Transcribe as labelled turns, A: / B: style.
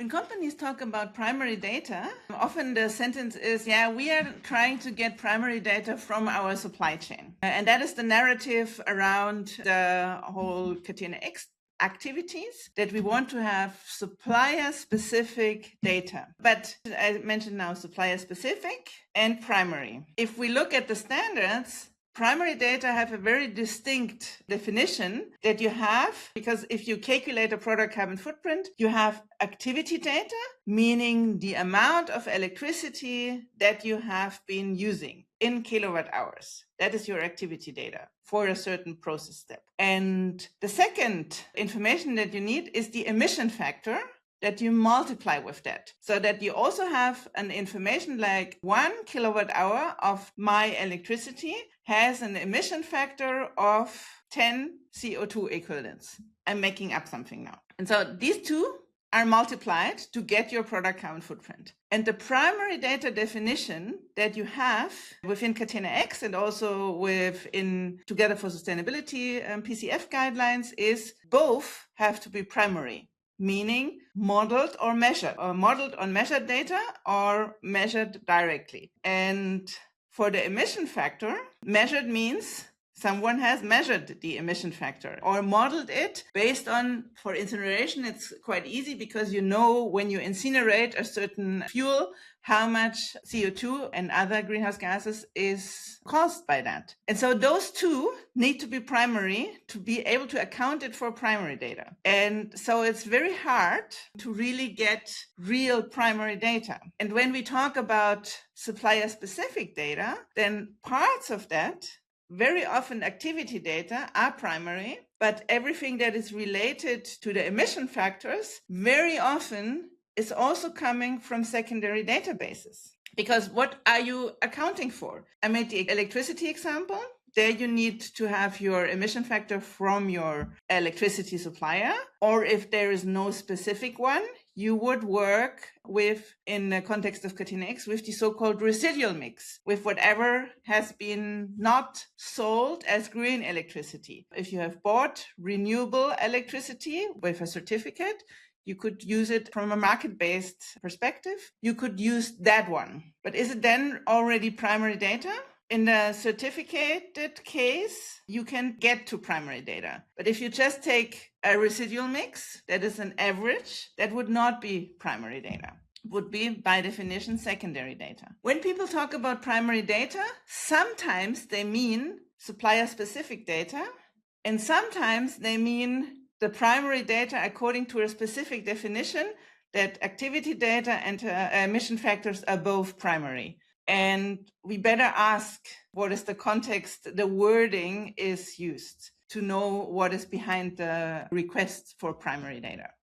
A: When companies talk about primary data, often the sentence is, yeah, we are trying to get primary data from our supply chain. And that is the narrative around the whole Catena-X activities, that we want to have supplier-specific data. But I mentioned now supplier-specific and primary. If we look at the standards, primary data have a very distinct definition that you have, because if you calculate a product carbon footprint, you have activity data, meaning the amount of electricity that you have been using in kilowatt hours. That is your activity data for a certain process step. And the second information that you need is the emission factor that you multiply with that, so that you also have an information like 1 kilowatt hour of my electricity has an emission factor of 10 CO2 equivalents. I'm making up something now. And so these two are multiplied to get your product carbon footprint. And the primary data definition that you have within Catena-X and also within Together for Sustainability PCF guidelines is both have to be primary, meaning modeled or measured, or modeled on measured data or measured directly. And for the emission factor, measured means someone has measured the emission factor or modeled it based on, for incineration, it's quite easy because you know when you incinerate a certain fuel, how much CO2 and other greenhouse gases is caused by that. And so those two need to be primary to be able to account it for primary data. And so it's very hard to really get real primary data. And when we talk about supplier-specific data, then parts of that, very often activity data, are primary, but everything that is related to the emission factors very often is also coming from secondary databases. Because what are you accounting for? I made the electricity example. There you need to have your emission factor from your electricity supplier, or if there is no specific one, you would work with, in the context of Catena-X, with the so-called residual mix, with whatever has been not sold as green electricity. If you have bought renewable electricity with a certificate, you could use it from a market-based perspective. You could use that one. But is it then already primary data? In the certificated case, you can get to primary data. But if you just take a residual mix, that is an average, that would not be primary data. It would be, by definition, secondary data. When people talk about primary data, sometimes they mean supplier-specific data, and sometimes they mean the primary data according to a specific definition that activity data and emission factors are both primary. And we better ask what is the context, the wording is used to know what is behind the request for primary data.